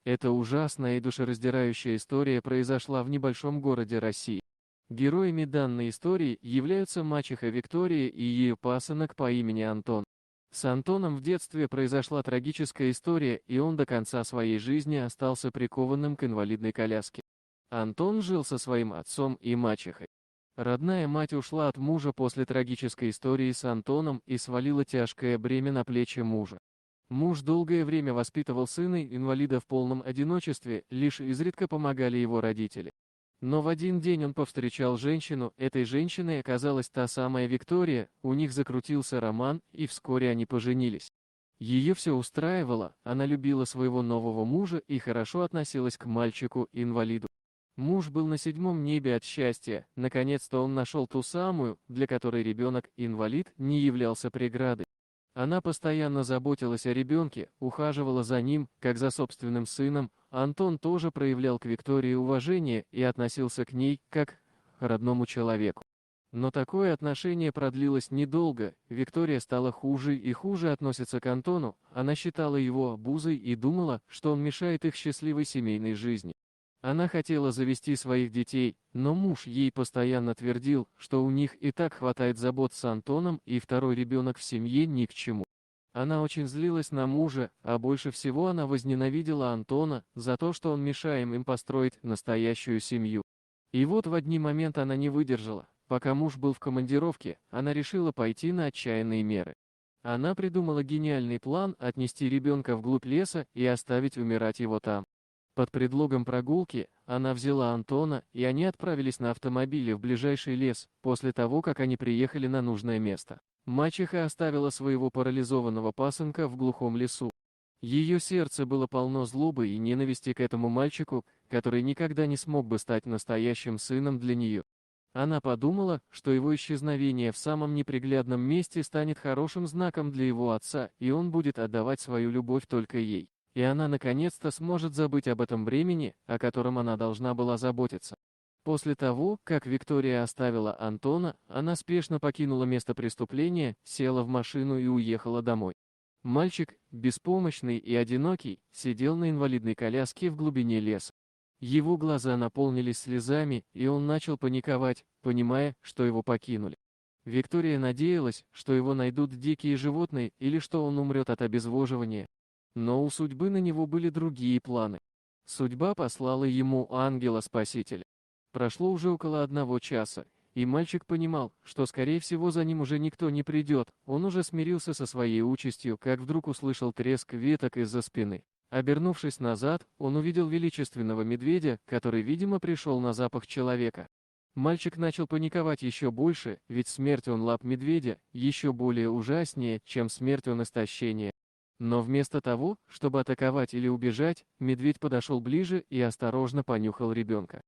Эта ужасная и душераздирающая история произошла в небольшом городе России. Героями данной истории являются мачеха Виктория и ее пасынок по имени Антон. С Антоном в детстве произошла трагическая история, и он до конца своей жизни остался прикованным к инвалидной коляске. Антон жил со своим отцом и мачехой. Родная мать ушла от мужа после трагической истории с Антоном и свалила тяжкое бремя на плечи мужа. Муж долгое время воспитывал сына-инвалида в полном одиночестве, лишь изредка помогали его родители. Но в один день он повстречал женщину, этой женщиной оказалась та самая Виктория, у них закрутился роман, и вскоре они поженились. Ее все устраивало, она любила своего нового мужа и хорошо относилась к мальчику-инвалиду. Муж был на седьмом небе от счастья, наконец-то он нашел ту самую, для которой ребенок-инвалид не являлся преградой. Она постоянно заботилась о ребенке, ухаживала за ним, как за собственным сыном. Антон тоже проявлял к Виктории уважение и относился к ней, как к родному человеку. Но такое отношение продлилось недолго, Виктория стала хуже и хуже относиться к Антону, она считала его обузой и думала, что он мешает их счастливой семейной жизни. Она хотела завести своих детей, но муж ей постоянно твердил, что у них и так хватает забот с Антоном, и второй ребенок в семье ни к чему. Она очень злилась на мужа, а больше всего она возненавидела Антона за то, что он мешает им построить настоящую семью. И вот в один момент она не выдержала. Пока муж был в командировке, она решила пойти на отчаянные меры. Она придумала гениальный план отнести ребенка вглубь леса и оставить умирать его там. Под предлогом прогулки она взяла Антона, и они отправились на автомобиле в ближайший лес. После того, как они приехали на нужное место, мачеха оставила своего парализованного пасынка в глухом лесу. Ее сердце было полно злобы и ненависти к этому мальчику, который никогда не смог бы стать настоящим сыном для нее. Она подумала, что его исчезновение в самом неприглядном месте станет хорошим знаком для его отца, и он будет отдавать свою любовь только ей. И она наконец-то сможет забыть об этом бремени, о котором она должна была заботиться. После того, как Виктория оставила Антона, она спешно покинула место преступления, села в машину и уехала домой. Мальчик, беспомощный и одинокий, сидел на инвалидной коляске в глубине леса. Его глаза наполнились слезами, и он начал паниковать, понимая, что его покинули. Виктория надеялась, что его найдут дикие животные или что он умрет от обезвоживания. Но у судьбы на него были другие планы. Судьба послала ему ангела-спасителя. Прошло уже около 1 часа, и мальчик понимал, что скорее всего за ним уже никто не придет, он уже смирился со своей участью, как вдруг услышал треск веток из-за спины. Обернувшись назад, он увидел величественного медведя, который, видимо, пришел на запах человека. Мальчик начал паниковать еще больше, ведь смерть он лап медведя еще более ужаснее, чем смерть он истощения. Но вместо того, чтобы атаковать или убежать, медведь подошел ближе и осторожно понюхал ребенка.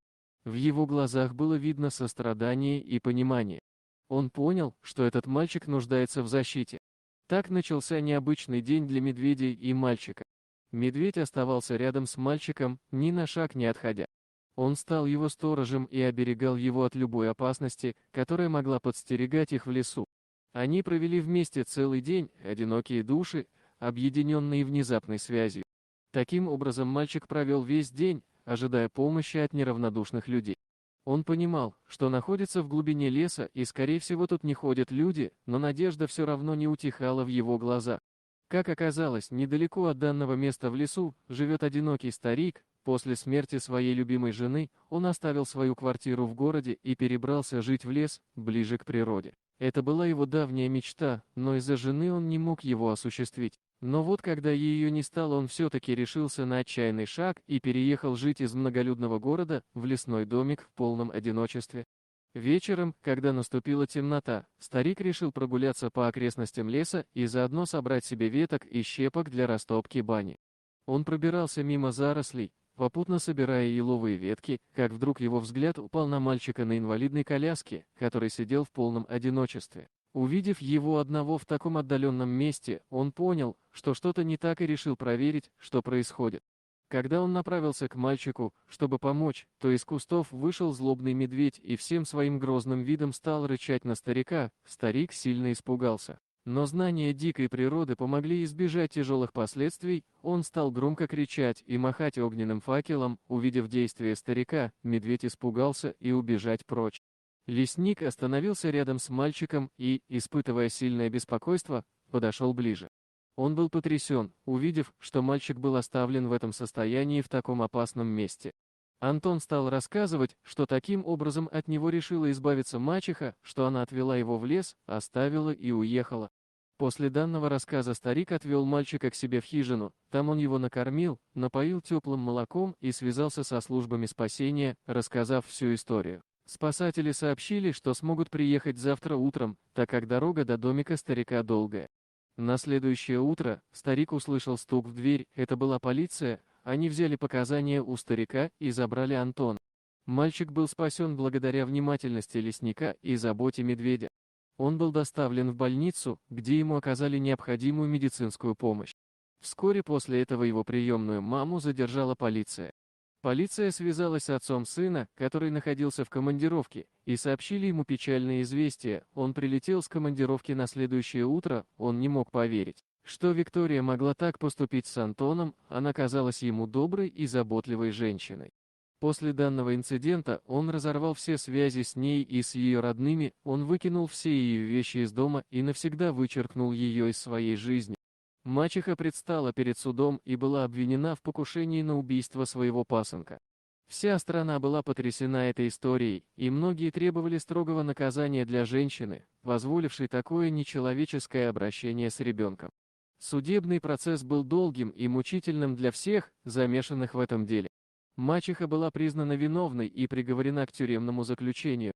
В его глазах было видно сострадание и понимание. Он понял, что этот мальчик нуждается в защите. Так начался необычный день для медведя и мальчика. Медведь оставался рядом с мальчиком, ни на шаг не отходя. Он стал его сторожем и оберегал его от любой опасности, которая могла подстерегать их в лесу. Они провели вместе целый день, одинокие души, объединенные внезапной связью. Таким образом мальчик провел весь день, ожидая помощи от неравнодушных людей. Он понимал, что находится в глубине леса и скорее всего тут не ходят люди, но надежда все равно не утихала в его глазах. Как оказалось, недалеко от данного места в лесу живет одинокий старик. После смерти своей любимой жены он оставил свою квартиру в городе и перебрался жить в лес, ближе к природе. Это была его давняя мечта, но из-за жены он не мог его осуществить. Но вот когда ее не стало, он все-таки решился на отчаянный шаг и переехал жить из многолюдного города в лесной домик в полном одиночестве. Вечером, когда наступила темнота, старик решил прогуляться по окрестностям леса и заодно собрать себе веток и щепок для растопки бани. Он пробирался мимо зарослей, попутно собирая еловые ветки, как вдруг его взгляд упал на мальчика на инвалидной коляске, который сидел в полном одиночестве. Увидев его одного в таком отдаленном месте, он понял, что что-то не так и решил проверить, что происходит. Когда он направился к мальчику, чтобы помочь, то из кустов вышел злобный медведь и всем своим грозным видом стал рычать на старика. Старик сильно испугался. Но знания дикой природы помогли избежать тяжелых последствий, он стал громко кричать и махать огненным факелом, увидев действие старика, медведь испугался и убежать прочь. Лесник остановился рядом с мальчиком и, испытывая сильное беспокойство, подошел ближе. Он был потрясен, увидев, что мальчик был оставлен в этом состоянии в таком опасном месте. Антон стал рассказывать, что таким образом от него решила избавиться мачеха, что она отвела его в лес, оставила и уехала. После данного рассказа старик отвел мальчика к себе в хижину, там он его накормил, напоил теплым молоком и связался со службами спасения, рассказав всю историю. Спасатели сообщили, что смогут приехать завтра утром, так как дорога до домика старика долгая. На следующее утро старик услышал стук в дверь, это была полиция, они взяли показания у старика и забрали Антона. Мальчик был спасен благодаря внимательности лесника и заботе медведя. Он был доставлен в больницу, где ему оказали необходимую медицинскую помощь. Вскоре после этого его приемную маму задержала полиция. Полиция связалась с отцом сына, который находился в командировке, и сообщили ему печальное известие. Он прилетел с командировки на следующее утро, он не мог поверить, что Виктория могла так поступить с Антоном, она казалась ему доброй и заботливой женщиной. После данного инцидента он разорвал все связи с ней и с ее родными, он выкинул все ее вещи из дома и навсегда вычеркнул ее из своей жизни. Мачеха предстала перед судом и была обвинена в покушении на убийство своего пасынка. Вся страна была потрясена этой историей, и многие требовали строгого наказания для женщины, позволившей такое нечеловеческое обращение с ребенком. Судебный процесс был долгим и мучительным для всех, замешанных в этом деле. Мачеха была признана виновной и приговорена к тюремному заключению.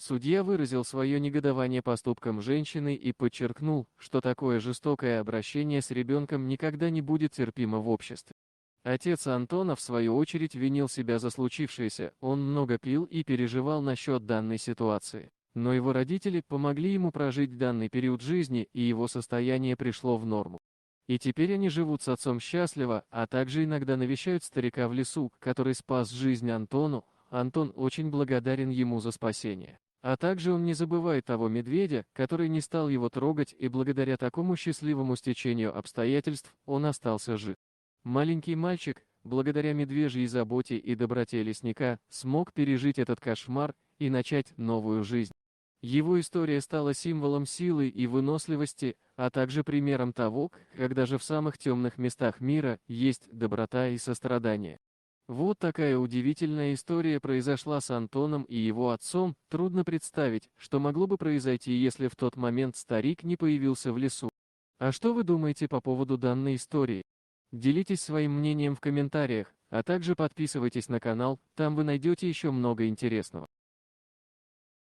Судья выразил свое негодование поступкам женщины и подчеркнул, что такое жестокое обращение с ребенком никогда не будет терпимо в обществе. Отец Антона, в свою очередь, винил себя за случившееся, он много пил и переживал насчет данной ситуации. Но его родители помогли ему прожить данный период жизни, и его состояние пришло в норму. И теперь они живут с отцом счастливо, а также иногда навещают старика в лесу, который спас жизнь Антону. Антон очень благодарен ему за спасение. А также он не забывает того медведя, который не стал его трогать, и благодаря такому счастливому стечению обстоятельств он остался жив. Маленький мальчик, благодаря медвежьей заботе и доброте лесника, смог пережить этот кошмар и начать новую жизнь. Его история стала символом силы и выносливости, а также примером того, как даже в самых темных местах мира есть доброта и сострадание. Вот такая удивительная история произошла с Антоном и его отцом. Трудно представить, что могло бы произойти, если в тот момент старик не появился в лесу. А что вы думаете по поводу данной истории? Делитесь своим мнением в комментариях, а также подписывайтесь на канал, там вы найдете еще много интересного.